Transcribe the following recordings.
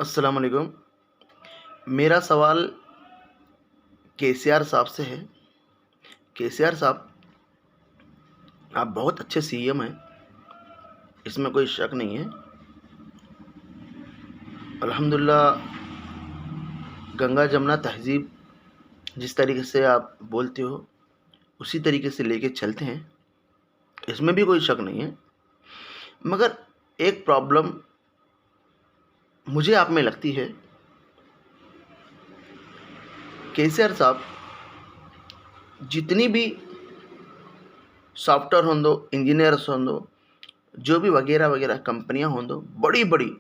अस्सलाम वालेकुम। मेरा सवाल केसीआर साहब से है। केसीआर साहब, आप बहुत अच्छे सीएम हैं, इसमें कोई शक नहीं है। अल्हम्दुलिल्लाह, गंगा जमुना तहज़ीब जिस तरीके से आप बोलते हो, उसी तरीके से लेके चलते हैं, इसमें भी कोई शक नहीं है। मगर एक प्रॉब्लम मुझे आप में लगती है। केसीआर साहब, जितनी भी सॉफ्टवेयर हों दो, इंजीनियर्स हों दो, जो भी वगैरह वगैरह कंपनियां हों दो, बड़ी बड़ी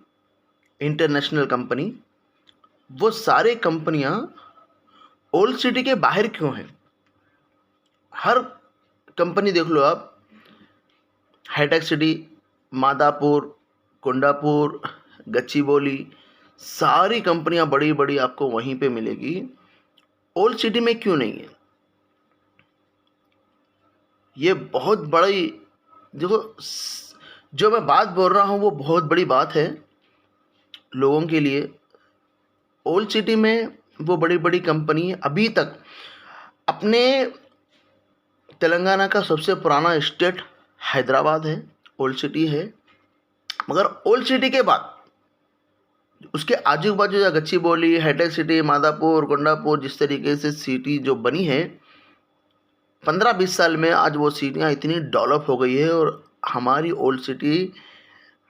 इंटरनेशनल कंपनी, वो सारे कंपनियां ओल्ड सिटी के बाहर क्यों हैं? हर कंपनी देख लो आप, हाईटेक सिटी, मादापुर, कोंडापुर, गच्चीबोली, सारी कंपनियां बड़ी बड़ी आपको वहीं पे मिलेगी। ओल्ड सिटी में क्यों नहीं है? ये बहुत बड़ी, देखो, जो मैं बात बोल रहा हूँ वो बहुत बड़ी बात है लोगों के लिए। ओल्ड सिटी में वो बड़ी बड़ी कंपनी अभी तक, अपने तेलंगाना का सबसे पुराना स्टेट हैदराबाद है, ओल्ड सिटी है। मगर ओल्ड सिटी के बाद उसके आजू बाजू या गच्चीबोली, हाईटेक सिटी, मादापुर, कोंडापुर, जिस तरीके से सिटी जो बनी है 15-20 साल में, आज वो सिटियाँ इतनी डेवलप हो गई है। और हमारी ओल्ड सिटी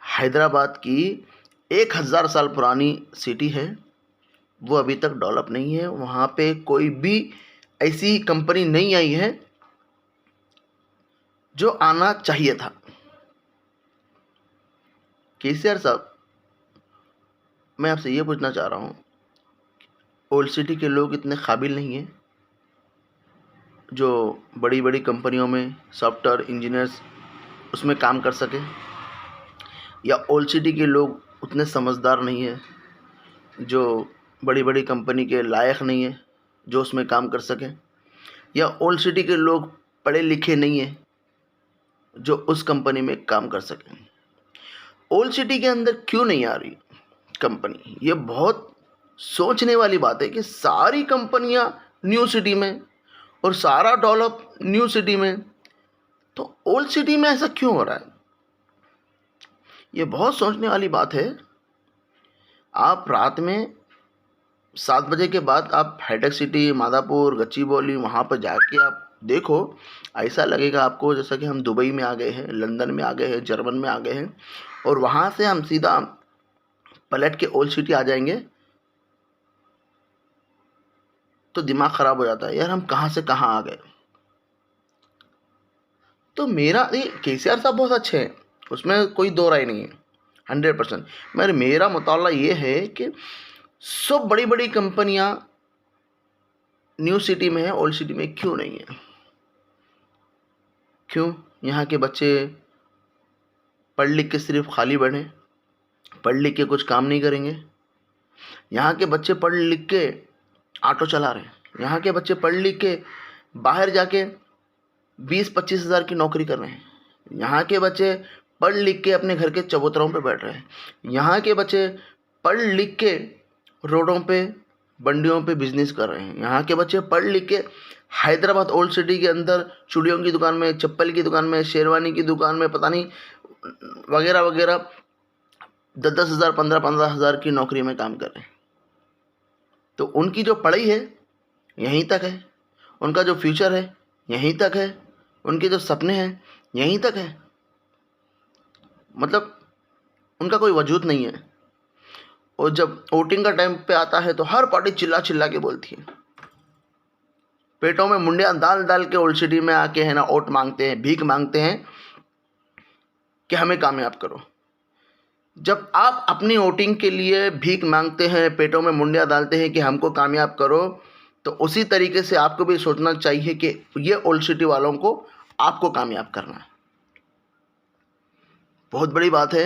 हैदराबाद की 1000 साल पुरानी सिटी है, वो अभी तक डेवलप नहीं है। वहाँ पे कोई भी ऐसी कंपनी नहीं आई है जो आना चाहिए था। केसीआर साहब, मैं आपसे ये पूछना चाह रहा हूँ, ओल्ड सिटी के लोग इतने काबिल नहीं हैं जो बड़ी बड़ी कंपनियों में सॉफ्टवेयर इंजीनियर्स उसमें काम कर सके? या ओल्ड सिटी के लोग उतने समझदार नहीं हैं जो बड़ी बड़ी कंपनी के लायक नहीं है जो उसमें काम कर सकें? या ओल्ड सिटी के लोग पढ़े लिखे नहीं हैं जो उस कंपनी में काम कर सकें? ओल्ड सिटी के अंदर क्यों नहीं आ रही कंपनी? ये बहुत सोचने वाली बात है कि सारी कंपनियां न्यू सिटी में और सारा डेवलप न्यू सिटी में, तो ओल्ड सिटी में ऐसा क्यों हो रहा है? ये बहुत सोचने वाली बात है। आप रात में 7 बजे के बाद आप हाईटेक सिटी, मादापुर, गच्चीबोली, वहाँ पर जाके आप देखो, ऐसा लगेगा आपको जैसा कि हम दुबई में आ गए हैं, लंदन में आ गए हैं, जर्मन में आ गए हैं। और वहाँ से हम सीधा पलट के ओल्ड सिटी आ जाएंगे तो दिमाग ख़राब हो जाता है, यार हम कहाँ से कहाँ आ गए। तो मेरा ये केसीआर साहब बहुत अच्छे हैं, उसमें कोई दो राय नहीं है, 100%। मगर मेरा मुताला ये है कि सब बड़ी बड़ी कंपनियां न्यू सिटी में है, ओल्ड सिटी में क्यों नहीं है? क्यों यहाँ के बच्चे पढ़ लिख के सिर्फ खाली बैठे, पढ़ लिख के कुछ काम नहीं करेंगे? यहाँ के बच्चे पढ़ लिख के ऑटो चला रहे हैं, यहाँ के बच्चे पढ़ लिख के बाहर जाके 20-25 हज़ार की नौकरी कर रहे हैं, यहाँ के बच्चे पढ़ लिख के अपने घर के चबूतरों पे बैठ रहे हैं, यहाँ के बच्चे पढ़ लिख के रोडों पे, बंडियों पे बिजनेस कर रहे हैं, यहाँ के बच्चे पढ़ लिख के हैदराबाद ओल्ड सिटी के अंदर चूड़ियों की दुकान में, चप्पल की दुकान में, शेरवानी की दुकान में, पता नहीं वगैरह वगैरह 10-10 हज़ार, 15-15 हज़ार की नौकरी में काम कर रहे हैं। तो उनकी जो पढ़ाई है यहीं तक है, उनका जो फ्यूचर है यहीं तक है, उनके जो सपने हैं यहीं तक है। मतलब उनका कोई वजूद नहीं है। और जब वोटिंग का टाइम पे आता है तो हर पार्टी चिल्ला चिल्ला के बोलती है, पेटों में मुंडिया डाल डाल के ओल्ड सिटी में आके है ना वोट मांगते हैं, भीख मांगते हैं कि हमें कामयाब करो। जब आप अपनी वोटिंग के लिए भीख मांगते हैं, पेटों में मुंडिया डालते हैं कि हमको कामयाब करो, तो उसी तरीके से आपको भी सोचना चाहिए कि ये ओल्ड सिटी वालों को आपको कामयाब करना है। बहुत बड़ी बात है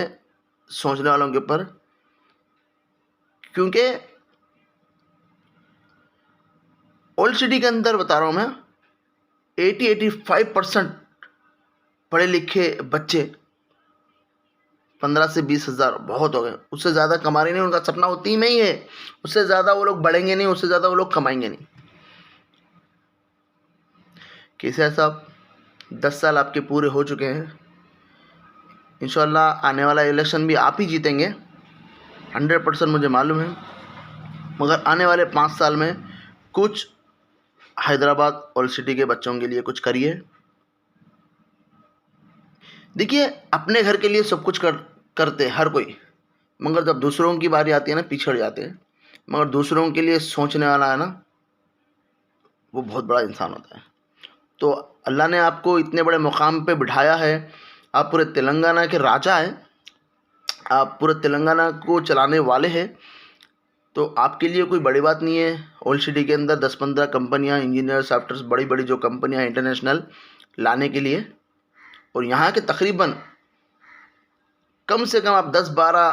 सोचने वालों के ऊपर, क्योंकि ओल्ड सिटी के अंदर बता रहा हूँ मैं, 80-85% पढ़े लिखे बच्चे 15 से 20 हज़ार बहुत हो गए, उससे ज़्यादा कमा रहे नहीं। उनका सपना वो 3 में ही है, उससे ज़्यादा वो लोग बढ़ेंगे नहीं, उससे ज़्यादा वो लोग कमाएंगे नहीं। कैसे है साहब, 10 साल आपके पूरे हो चुके हैं। इंशाल्लाह आने वाला इलेक्शन भी आप ही जीतेंगे, 100% मुझे मालूम है। मगर आने वाले 5 साल में कुछ हैदराबाद ओल्ड सिटी के बच्चों के लिए कुछ करिए। देखिए, अपने घर के लिए सब कुछ करते हर कोई, मगर जब दूसरों की बारी आती है ना, पिछड़ जाते हैं। मगर दूसरों के लिए सोचने वाला है ना, वो बहुत बड़ा इंसान होता है। तो अल्लाह ने आपको इतने बड़े मुकाम पे बिठाया है, आप पूरे तेलंगाना के राजा हैं, आप पूरे तेलंगाना को चलाने वाले हैं। तो आपके लिए कोई बड़ी बात नहीं है ओल्ड सिटी के अंदर 10-15 कंपनियां, इंजीनियर, सॉफ्टवेयर, बड़ी बड़ी जो कंपनियां इंटरनेशनल लाने के लिए। और यहाँ के तकरीबन कम से कम आप 10-12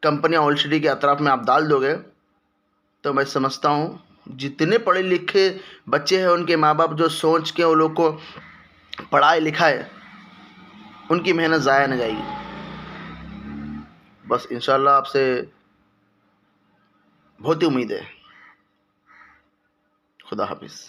कंपनियां ओल्ड सिटी के अतराफ में आप डाल दोगे, तो मैं समझता हूँ जितने पढ़े लिखे बच्चे हैं, उनके माँ बाप जो सोच के उन लोग को पढ़ाए लिखाए, उनकी मेहनत ज़ाया न जाएगी। बस इंशाल्लाह आपसे बहुत ही उम्मीद है। खुदा हाफिज़।